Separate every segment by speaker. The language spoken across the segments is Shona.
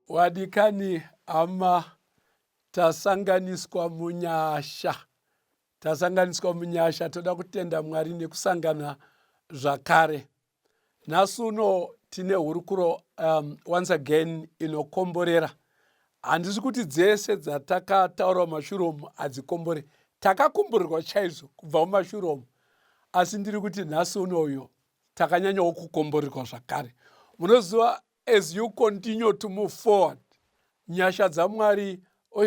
Speaker 1: Wadikani ama tasanganiswa munyasha toda kutenda Mwari nekusangana zvakare. Nasuno tine hurukuro once again inokomborera. Handisi kuti dzese dzatakataura mumashuromu hadzikombore. Takakomborerwa chaizvo kubva mumashuromu. Asi ndiri kuti nhasi unoyo takanyanyawo kukomborerwa zvakare. Munoziva, as you continue to move forward, nyasha dzaMwari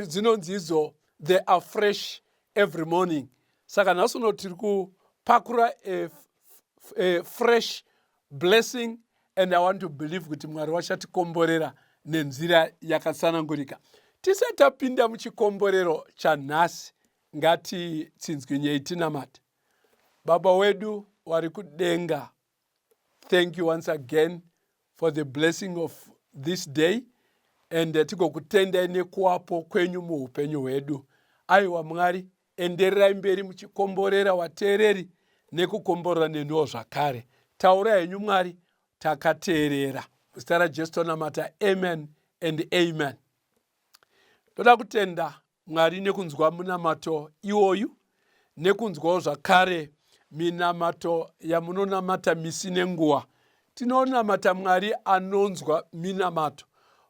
Speaker 1: dzinonzi idzo, they are fresh every morning. Saka nhasi uno tiri kupakura a fresh blessing, and I want to believe kuti Mwari wachatikomborera nenzira yakatsanangurika. Tisati tapinda muchikomborero chanhasi, ngatitsinzwinyei tinamate. Baba wedu wari kudenga, thank you once again for the blessing of this day, and tigokutendai nekuwapo kwenyu muupenyu hwedu. Aiwa Mwari, endererai mberi muchikomborera vateereri nekukomborera nenuwo zvakare. Taura henyu Mwari, takateerera. Muzita raJesu tonamata, amen and amen. Toda kutenda Mwari nekunzwa munamato iwoyu, nekunzwawo zvakare minamato yamunonamata misi nenguva. Tinonamata Mwari anonzwa minamato.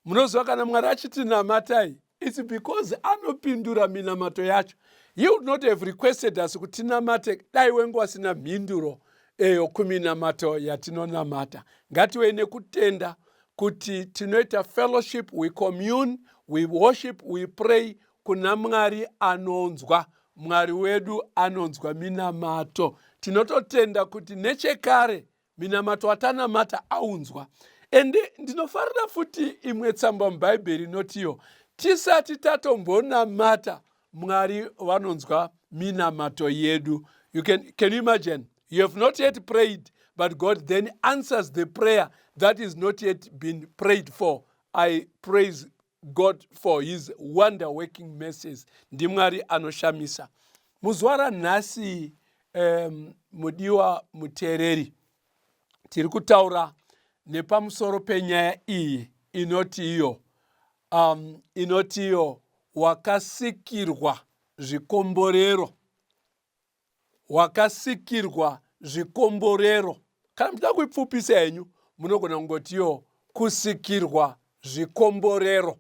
Speaker 1: Munoziva kana Mwari achitinamatai, it's because anopindura minamato yacho. He would not have requested us kuti tinamate dai wengu asina mhinduro eyo kuminamato yatinonamata. Ngatiwe nekutenda kuti tinoita fellowship, we commune, we worship, we pray kuna Mwari anonzwa. Mwari wedu anonzwa minamato. Tinototenda kuti nechekare minamato atanamata aunzwa. Ende ndinofarira futi imwe tsamba mubhaibheri inotiyo tisati tatombonamata Mwari vanonzwa minamato yedu. Can you imagine? You have not yet prayed, but God then answers the prayer that is not yet been prayed for. I praise God for his wonder-working mercies. Ndimwari anoshamisa. Muzuva ranhasi mudiwa muteereri, tiri kutaura nepamusoro penyaya iyi inoti wakasikirwa zvikomborero. Wakasikirwa zvikomborero. Kana muchida kuipfupisa henyu munogona kungotiyo kusikirwa zvikomborero.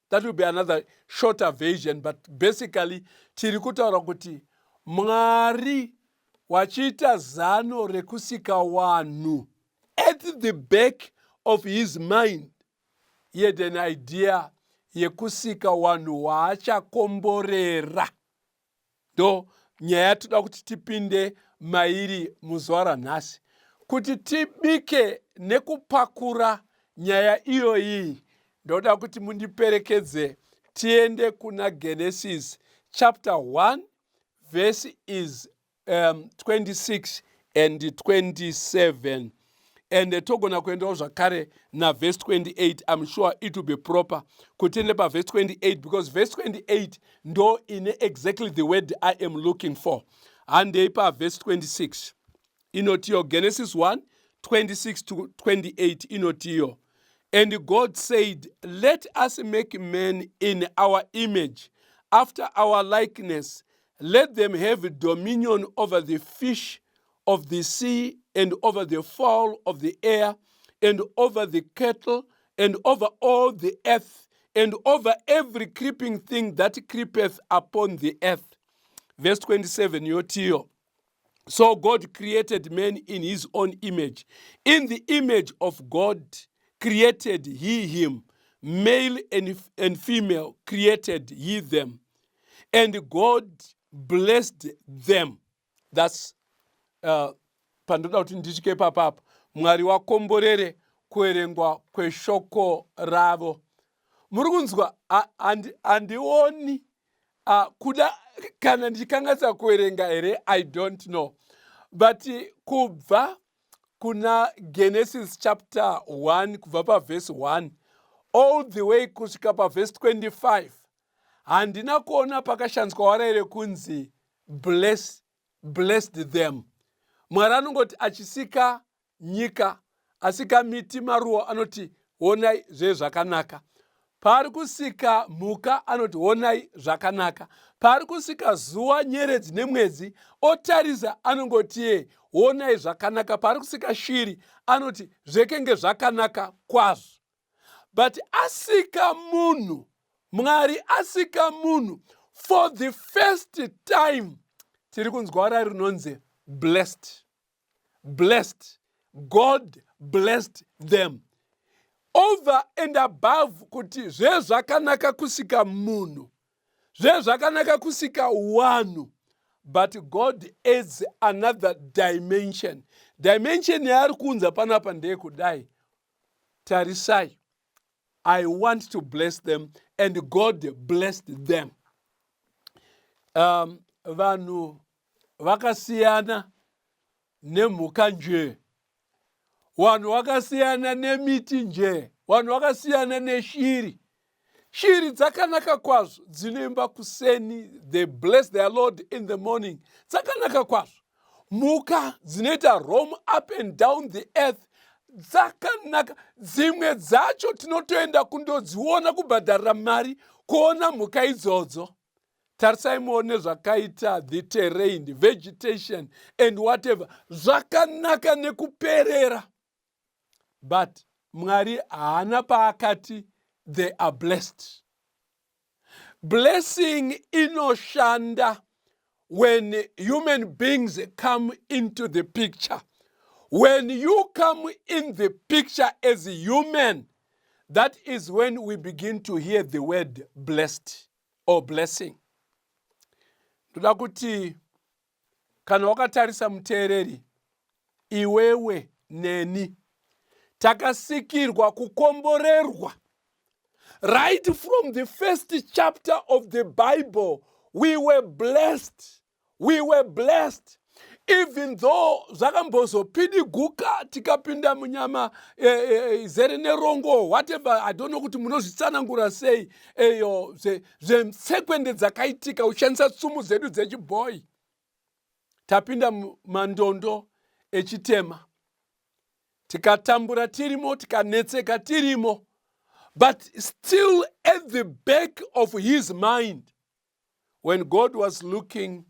Speaker 1: That will be another shorter version, but basically tiri kutaura kuti Mwari wachiita zano rekusika wanhu. At the back of his mind he had an idea yekusika wanhu waachakomborera. Do nyaya toda kuti tipinde mairi muzuva ranhasi, kuti tibike nekupakura nyaya iyoyi. Ndoda kuti mundiperekedze tiende kuna Genesis chapter 1 verse is 26 and 27. And togona kuendawo zvakare na verse 28. I'm sure it will be proper kutiende pa verse 28, because verse 28 ndo ine exactly the word I am looking for. Handei pa verse 26 inotiyo, Genesis 1 26 to 28 inotiyo. And God said, let us make men in our image, after our likeness. Let them have dominion over the fish of the sea, and over the fowl of the air, and over the cattle, and over all the earth, and over every creeping thing that creepeth upon the earth. Verse 27, yotiyo. So God created man in his own image. In the image of God created he him. Male and female created he them. And God blessed them. That's pandoda kuti ndichike papapa. Mwari wakomborere kuerengwa kweshoko ravo. Muri kunzwa handioni kuda kana ndichikanganisa kuerenga here, I don't know. But kubva kuna Genesis chapter 1 kubva pa verse 1 all the way kusvika pa verse 25 handina kuona pakashandiswa waraire kunzi blessed them. Mwari anongoti achisika nyika, asika miti, maruwa, anoti onai zvezvakanaka. Paari kusika mhuka anoti onai zvakanaka. Paari kusika zuva, nyeredzi nemwedzi otarisa anongoti onai zvakanaka. Paari kusika shiri anoti zvekenge zvakanaka kwazvo. But asika munhu, Mwari asika munhu, for the first time tiri kunzwa rari rinonzi blessed. Blessed. God blessed them. Over and above kuti zvezvakanaka kusika munhu, zvezvakanaka kusika wanhu, but God adds another dimension. Dimension yaari kunza panapa ndeyekudai, tarisai, I want to bless them, and God blessed them. Vanhu vakasiyana nemhuka nje, vanhu vakasiyana nemiti nje, vanhu vakasiyana neshiri. Shiri dzakanaka kwazvo, dzinoimba kuseni, they bless their Lord in the morning, dzakanaka kwazvo. Mhuka dzinoita roam up and down the earth, dzakanaka. Dzimwe dzacho tinotoenda kundodziona kubhadharira mari kuona mhuka idzodzo. Tarisai muone zvakaita the terrain, the vegetation and whatever, zvakanaka nekuperera. But Mwari haana paakati they are blessed. Blessing inoshanda when human beings come into the picture. When you come in the picture as a human, that is when we begin to hear the word blessed or blessing. Ndoda kuti kana wakatarisa muteereri, iwewe neni takasikirwa kukomborerwa. Right from the first chapter of the Bible, we were blessed. We were blessed. Even though zvakambozopidiguka tikapinda munyama zere nerongo, whatever, I don't know kuti munozvitsanangura sei eyo zvemsekwende dzakaitika ushandisa tsumu dzedu dzechiboy. Tapinda mandondo echitema. Tikatambura tirimo, tikanetseka tirimo. But still at the back of his mind, when God was looking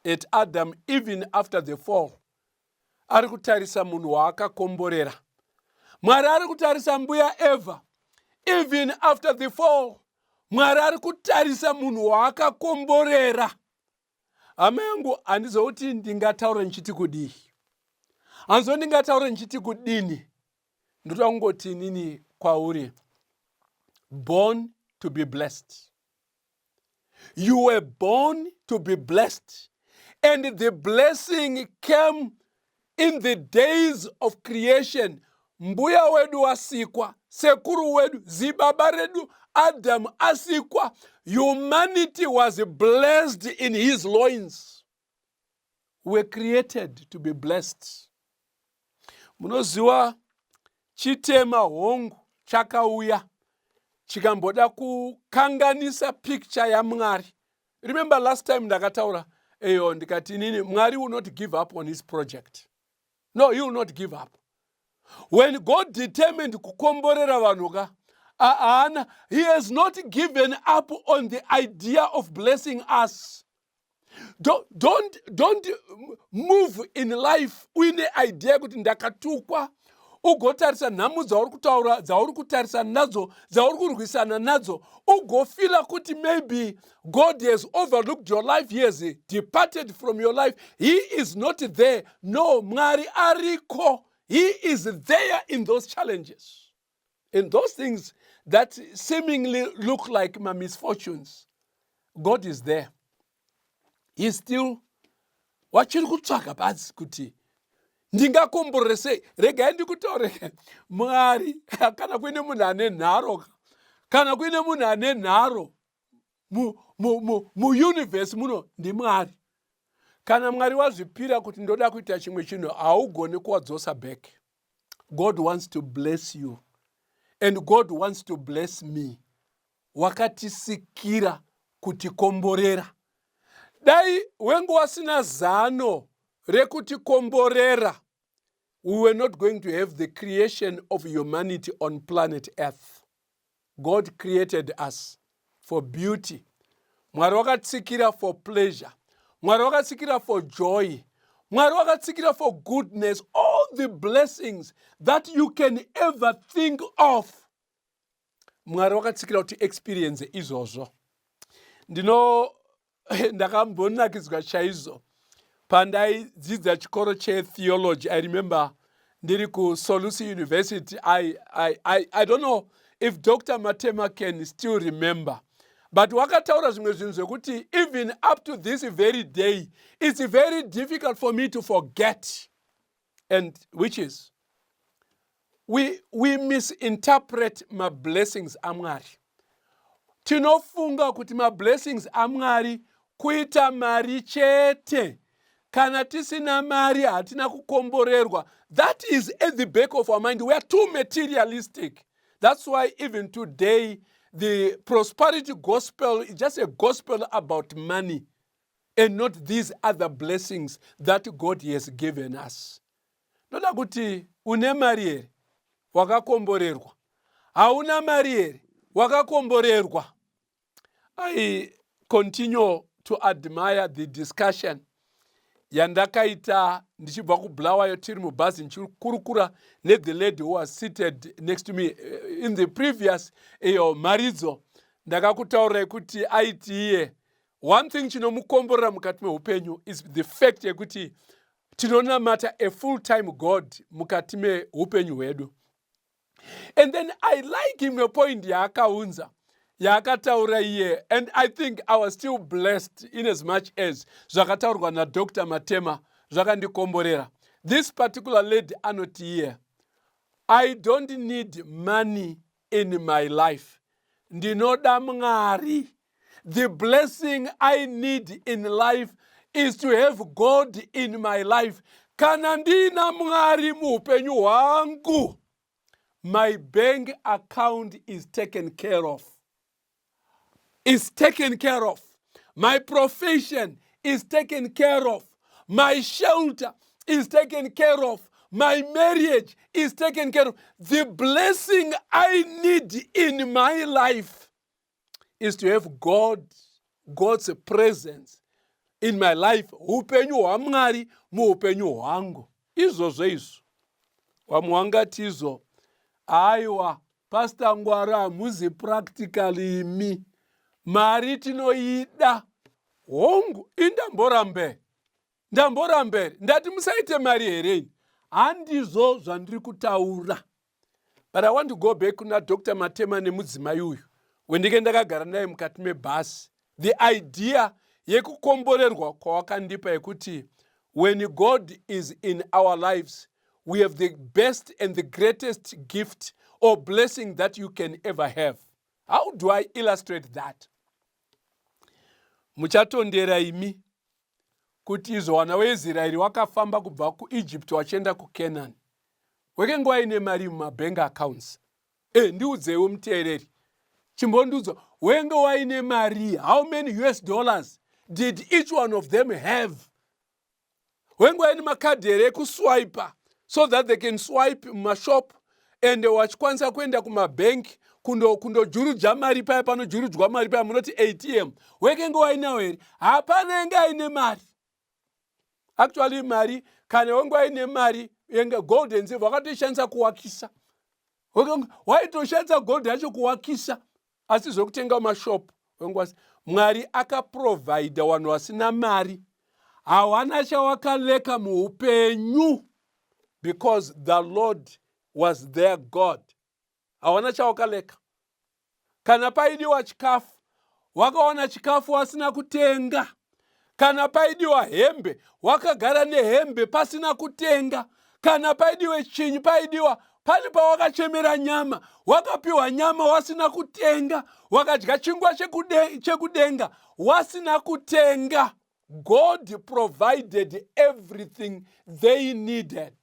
Speaker 1: at Adam even after the fall, ari kutarisa munhu waakakomborera. Mwari ari kutarisa mbuya Eva even after the fall. Mwari ari kutarisa munhu waakakomborera. Hama yangu handizouti ndingataura nchiti kudii. Hanzo ndingataura nchiti kudini. Ndotoda kungoti nini kwauri. Born to be blessed. You were born to be blessed. And the blessing came in the days of creation. Mbuya wedu asikwa, sekuru wedu, zibaba redu, Adam asikwa. Humanity was blessed in his loins. We were created to be blessed. Munoziwa chitema hongu chakauya. Chikamboda kukanganisa picture ya Mwari. Remember last time ndakataura eyo ndikati nini, Mwari will not give up on his project. No, he will not give up. When God determined kukomborera vanhu he has not given up on the idea of blessing us. Don't move in life with the idea kuti ndakatukwa ugotarisa nhamu dzauri kutaura, dzauri kutarisa nadzo, dzauri kurwisana nadzo, ugofila kuti maybe God has overlooked your life, he has departed from your life. He is not there. No, Mwari ariko. He is there in those challenges. In those things that seemingly look like my misfortunes. God is there. He is still wachiri kutsvaga basi kuti ndingakomborere sei. Regai ndikutaure Mwari kana kuine munhu ane nharo, kana kuine munhu ane nharo mu-universe muno ndiMwari. Kana Mwari wazvipira kuti ndoda kuita chimwe chinhu haugoni kuwadzosa back. God wants to bless you. And God wants to bless me. Wakatisikira kutikomborera. Dai wengu wasina zano rekutikomborera, we were not going to have the creation of humanity on planet Earth. God created us for beauty. Mwari wakatsikira for pleasure. Mwari wakatsikira for joy. Mwari wakatsikira for goodness. All the blessings that you can ever think of. Mwari wakatsikira kuti experience izvozvo. Ndakambonakidzwa chaizvo pandaidzidza chikoro chetheology. I remember ndiri kuSolusi University. I don't know if Dr. Matema can still remember. But wakataura zvimwe zvinhu zvekuti even up to this very day, it's very difficult for me to forget. And which is, we misinterpret my blessings aMwari. Tinofunga kuti my blessings aMwari kuita mari chete. Kana tisina mari hatina kukomborerwa. That is at the back of our mind. We are too materialistic. That's why even today, the prosperity gospel is just a gospel about money and not these other blessings that God has given us. Noda kuti une mari here, wakakomborerwa. Hauna mari here, wakakomborerwa. I continue to admire the discussion yandakaita ndichibva kuBulawayo tiri mubhazi ndichikurukura the lady who was seated next to me in the previous maridzo. Ndakakutaura kuti aiti iye, one thing chinomukomborera mukati meupenyu is the fact yekuti tinonamata a full-time God mukati meupenyu hwedu. And then I like him a point yaakaunza yaakataura iye, and I think I was still blessed in as much as zvakataurwa naDr. Matema zvakandikomborera. This particular lady anoti here, I don't need money in my life. Ndinoda Mwari. The blessing I need in life is to have God in my life. Kana ndina Mwari muupenyu hwangu, my bank account is taken care of. Is taken care of. My profession is taken care of. My shelter is taken care of. My marriage is taken care of. The blessing I need in my life is to have God's presence in my life. Upenyu hwaMwari muupenyu hwangu. Izvozvo izvo. Wamwangatizo. Aiwa, Pastor Ngwaru hamuzi practically imi. Mari tinoida. Hongu, indamborambe. Ndamborambere. Ndati musaite mari hereni. Handizvo zvandiri kutaura. But I want to go back kuna Dr. Matema nemudzimai uyu. Wendike ndakagara naye mukati mebhasi. The idea yekukomborerwa kwawakandipa yekuti when God is in our lives, we have the best and the greatest gift or blessing that you can ever have. How do I illustrate that? Muchatondera imi kuti izvo vana veIsraeri wakafamba kubva kuEgypt wachienda kuCanaan. Weke nguva ine mari mumabank accounts. Ndiudzewo muteereri. Chimbondudzo, wenge waine mari, how many US dollars did each one of them have? Wenge waine makadhi here ekuswiper so that they can swipe mumashop and wachikwanisa kuenda kumabank kundojurudzwa mari paya panojurudzwa mari paya munoti ATM. Wenge wainawo here? Hapana enge aine mari. Actually mari, kana wenge waine mari yenge gold and silver wakatoshandisa kuwakisa. Waitoshandisa gold yacho kuwakisa. Asi zvokutenga mashop. Mwari akaprovide vanhu vasina mari. Hawana chawakaleka muupenyu. Because the Lord was their God. Hawana chawakaleka. Kana paidiwa chikafu, wakaona chikafu wasina kutenga. Kana paidiwa hembe, wakagara nehembe pasina kutenga. Kana paidiwe chinyi, pani pawakachemera nyama, wakapiwa nyama wasina kutenga. Wakadya chingwa chekudenga wasina kutenga. God provided everything they needed.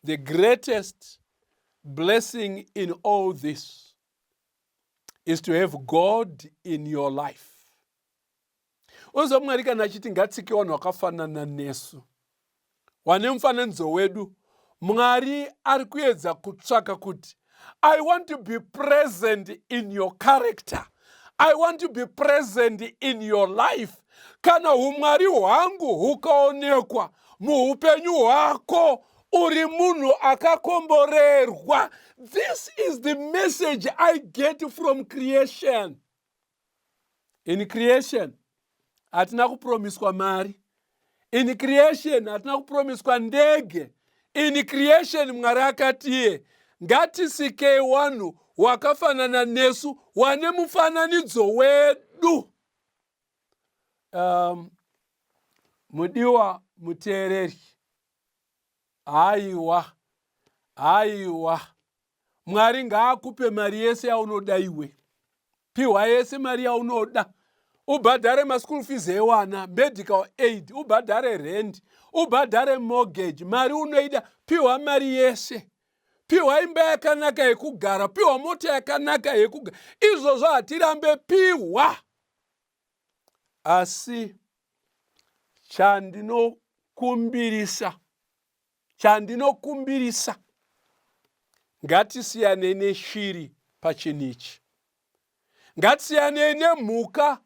Speaker 1: The greatest blessing in all this is to have God in your life. Uzo Mwari kana achiti ngatsike vanhu vakafanana nesu. Wane mufananidzo wedu. Mwari ari kuedza kutsvaka kuti I want to be present in your character. I want to be present in your life. Kana umwari hwangu hukaonekwa muupenyu hwako uri munhu akakomborerwa. This is the message I get from creation. In creation, hatina kupromiswa mari. In creation, hatina kupromiswa ndege. In creation, Mwari akati ngatisikei wanhu wakafanana nesu wane mufananidzo wedu. Mudiwa muteereri. Aiwa. Mwari ngaakupe mari yese yaunoda iwe. Piwa yese mari yaunoda. Ubhadhare maschool fees ewana, medical aid, ubhadhare rent, ubhadhare mortgage, mari unoida, piwa mari yese. Piwa imba yakanaka yekugara, piwa mota yakanaka yekugara. Izvozvo hatirambe piwa. Asi chandinokumbirisa ngatisiyane neshiri pachinichi. Ngatisiyane nemhuka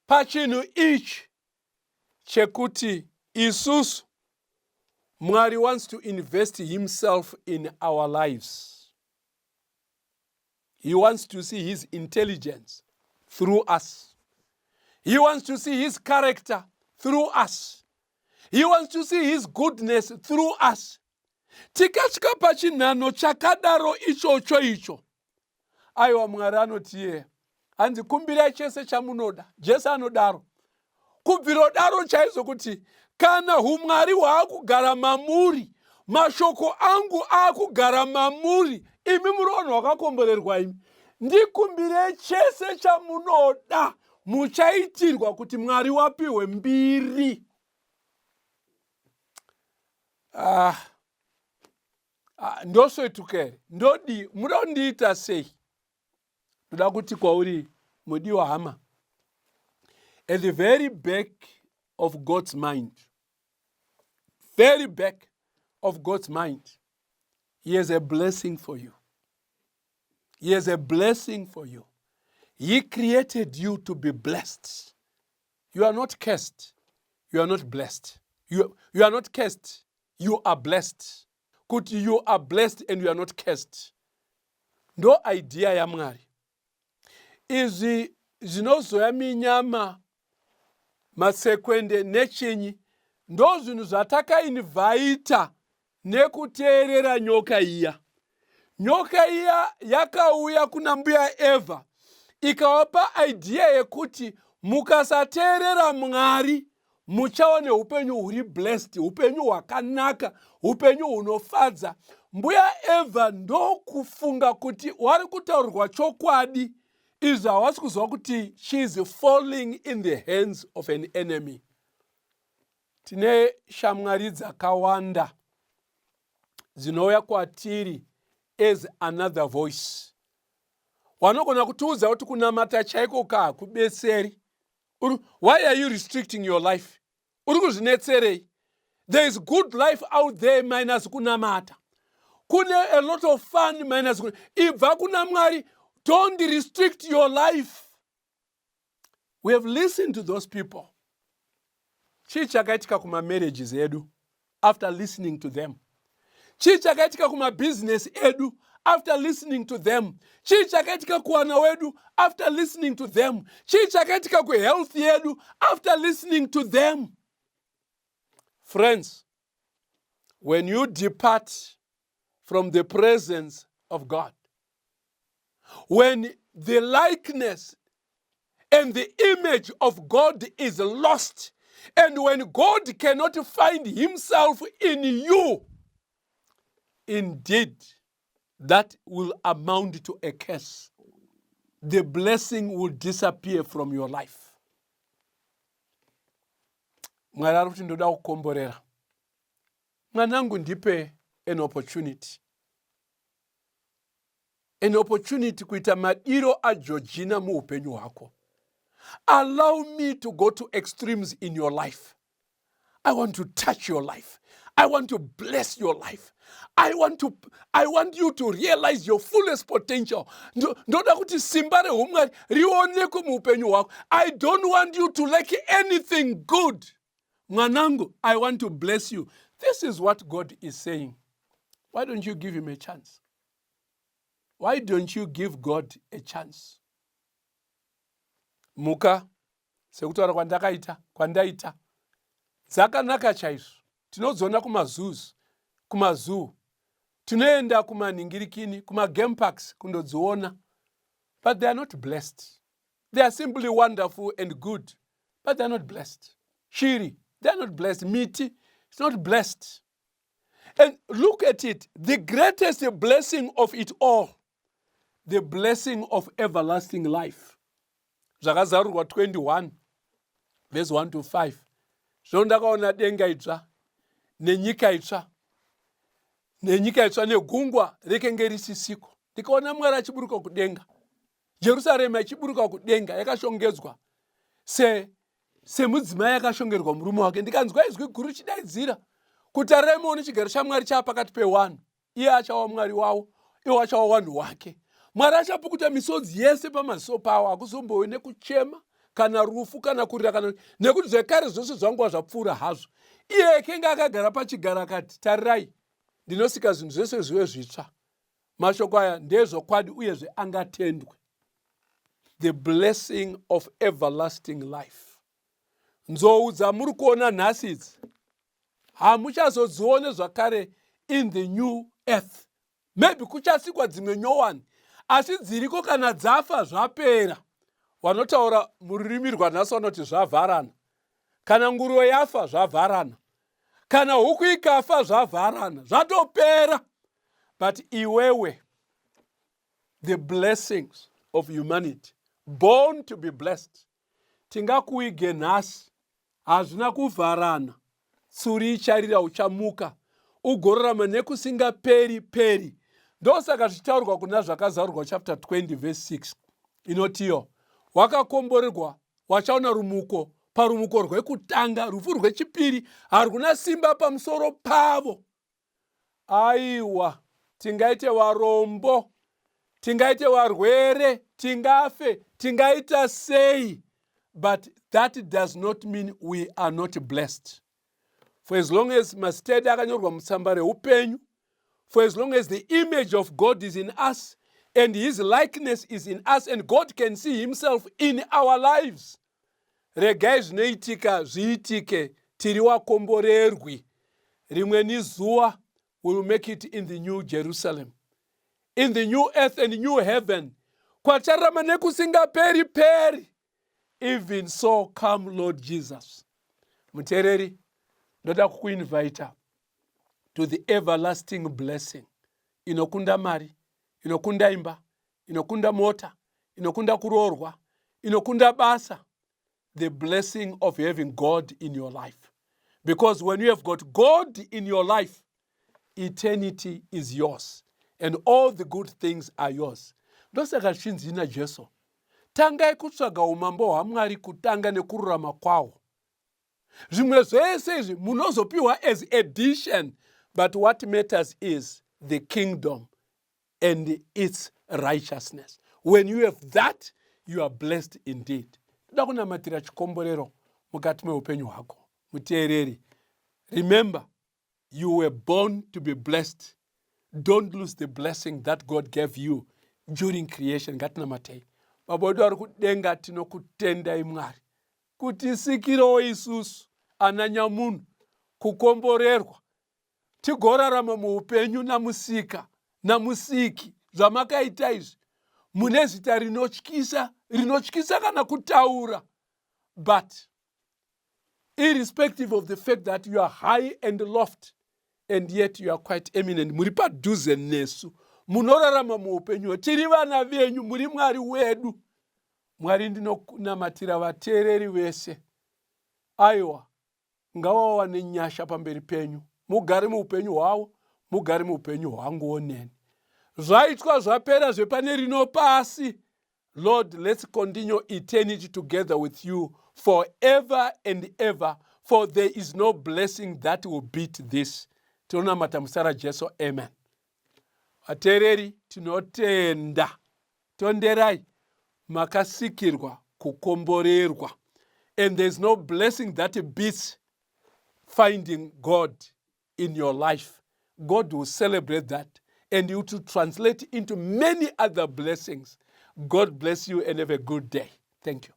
Speaker 1: pachinhu ichi chekuti isusu Mwari wants to invest himself in our lives. He wants to see his intelligence through us. He wants to see his character through us. He wants to see his goodness through us. Tikasvika pachinhano chakadaro icho. Aiwa Mwari anoti hanzi kumbirai chese chamunoda. Jesu anodaro. Kubviro daro chaizvo kuti kana umwari hwaakugara mamuri, mashoko angu akugara mamuri, imi muri vanhu vakakomborerwa imi, ndikumbire chese chamunoda, muchaitirwa kuti Mwari wapiwe mbiri. Ndosvetukere, muda kundiita sei? Ndoda kuti kwauri mudiwa hama, at the very back of God's mind, very back of God's mind, He has a blessing for you. He has a blessing for you. He created you to be blessed. You are not cursed. You are not blessed. You are not cursed. You are blessed. Kuti you are blessed and you are not cursed. Ndo idea ya Mwari. Izi zvinozoya minyama, masekwende nechinyi, ndo zvinhu zvatakainvhaita nekuteerera nyoka iya. Nyoka iya yakauya kuna mbuya Eva, ikawapa idea yekuti mukasateerera Mwari muchawa neupenyu huri blessed, upenyu hwakanaka, upenyu hunofadza. Mbuya Eva ndokufunga kuti wari kutaurirwa chokwadi, izvo havasi kuziva kuti she is falling in the hands of an enemy. Tine shamwari dzakawanda dzinouya kwatiri as another voice. Wanogona kutiudza kuti kunamata chaiko kahakubetseri. Why are you restricting your life? Uri kuzvinetserei? There is good life out there minus kunamata. Kune a lot of fun minus kunamata. Ibva kuna Mwari, don't restrict your life. We have listened to those people. Chii chakaitika kuma marriages edu after listening to them. Chii chakaitika kuma business edu after listening to them. Chii chakaitika kuwana wedu after listening to them. Chii chakaitika ku health yedu after listening to them. Friends, when you depart from the presence of God, when the likeness and the image of God is lost, and when God cannot find himself in you, indeed, that will amount to a curse. The blessing will disappear from your life. Mwari ari kuti ndoda kukomborera. Mwanangu, ndipe an opportunity. An opportunity kuita madiro a Georgina muupenyu hwako. Allow me to go to extremes in your life. I want to touch your life. I want to bless your life. I want you to realize your fullest potential. Ndoda kuti simba reHumwari rionekwe muupenyu hwako. I don't want you to lack anything good. Mwanangu, I want to bless you. This is what God is saying. Why don't you give him a chance? Why don't you give God a chance? Muka, sekutaura kwandaita. Dzakanaka chaizvo. Tinodzona kumazoo. Tunoenda kumaningirikini, game parks kundodziona. But they are not blessed. They are simply wonderful and good, but they are not blessed. Shiri, they are not blessed. Miti, it's not blessed. And look at it, the greatest blessing of it all, the blessing of everlasting life. Zvakazarurwa 21, verse 1 to 5. Zvondakaona denga itsva, nenyika itsva, negungwa rekenge risisiko. Ndikaona Mwari achiburuka kudenga. Jerusalema ichiburuka kudenga, yakashongedzwa semudzimai yakashongerwa murume wake. Ndikanzwa izwi guru chidaidzira kuti tarirai chigaro chaMwari chapakati pewanhu. Iye achawa Mwari wawo, iwo achawa wanhu wake. Mwari achapukuta misodzi yese pamaziso pawo, hakuzombowe nekuchema kana rufu kana kurira kana nekuti zvekare zvose zvangwa zvapfuura hazvo. Iye kenga akagara pachigaro akati, tarirai, ndinosika zvinhu zvose zviwe zvitsva. Mashoko aya ndezvokwadi uyezve angatendwe. The blessing of everlasting life. Nzou dzamuri kuona nhasi idzi hamuchazodzione zvakare in the new earth. Maybe kuchasikwa dzimwe nyowani, asi dziriko kana dzafa zvapera. Vanotaura mururimi rwanhasi vanoti zvavharana. kana nguruve yafa zvavharana, kana huku ikafa zvavharana, zvatopera. But iwewe, the blessings of humanity, born to be blessed, tingakuige nhasi, hazvina kuvharana, tsuri icharira, uchamuka ugorarama nekusingaperi peri. Ndosaka zvichitaurwa kuna zvakazarurwa chapter 20 verse 6 inotiyo, wakakomborerwa, wachaona rumuko parumuko rwekutanga, rufu rwechipiri haruna simba pamusoro pavo. Aiwa, tingaite varombo, tingaite varwere, tingafe, tingaita sei, but that does not mean we are not blessed. For as long as masitedi akanyorwa mutsamba reupenyu, for as long as the image of God is in us and his likeness is in us and God can see himself in our lives, regai zvinoitika zviitike, tiri wakomborerwi. Rimwe ni zuva, we will make it in the new Jerusalem, in the new earth and new heaven, kwacharama nekusingaperi peri. Even so, come Lord Jesus. Mutereri, ndoda kukuinvita to the everlasting blessing. Inokunda mari, inokunda imba, inokunda mota, inokunda kuroorwa, inokunda basa. The blessing of having God in your life. Because when you have got God in your life, eternity is yours. And all the good things are yours. Ndosaka zvinzi naJesu, tangai kutsvaga umambo hwaMwari kutanga nekururama kwawo. Zvimwe zvese izvi munozopiwa as addition, but what matters is the kingdom and its righteousness. When you have that, you are blessed indeed. Toda kunamatira chikomborero mukati meupenyu hwako. Muteereri, remember, you were born to be blessed. Don't lose the blessing that God gave you during creation. Gatinamatei. Baba wedu ari kudenga, tinokutendai Mwari kuti sikiro isusu ananyamunhu kukomborerwa, tigorarama muupenyu namusika namusiki zvamakaita izvi mune zita rinotyisa kana kutaura. But irrespective of the fact that you are high and loft, and yet you are quite eminent, muri padhuze nesu, munorarama muupenyu, tiri vana venyu, muri Mwari wedu. Mwari, ndinokunamatira vateereri vese. Aiwa, ngavawane nyasha pamberi penyu, mugare muupenyu hwavo, mugare muupenyu hwangu oneni. Zvaitwa zvapera zvepane rino pasi. Lord, let's continue eternity together with you forever and ever, for there is no blessing that will beat this. Tinonamata musara Jesu, amen. Vateereri, tinotenda, tonderai, makasikirwa, kukomborerwa. And there's no blessing that beats finding God in your life. God will celebrate that and you to translate into many other blessings. God bless you and have a good day. Thank you.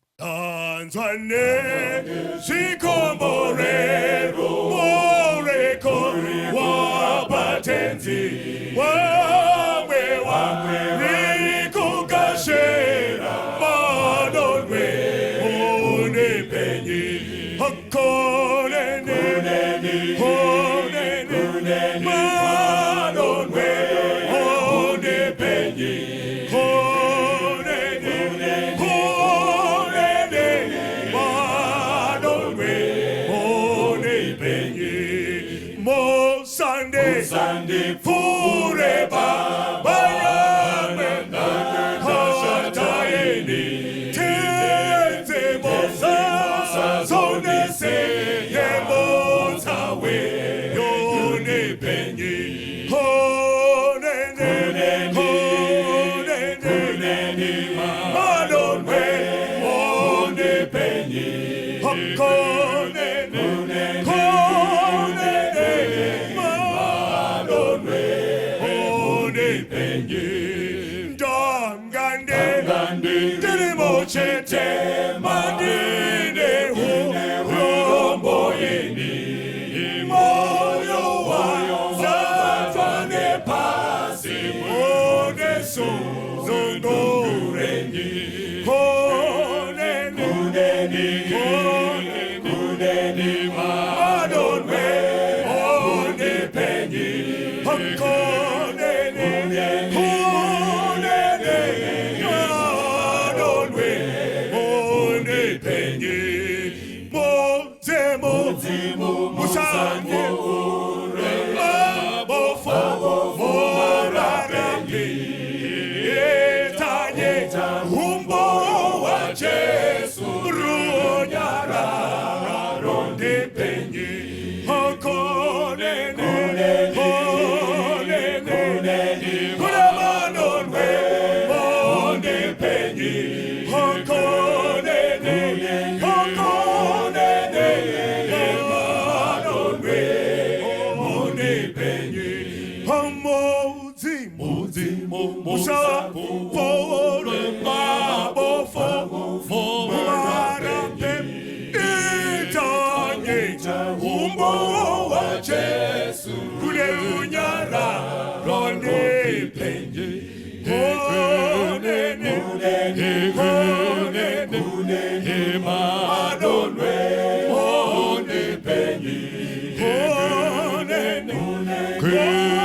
Speaker 2: Sunday forever, Kuneni Hey.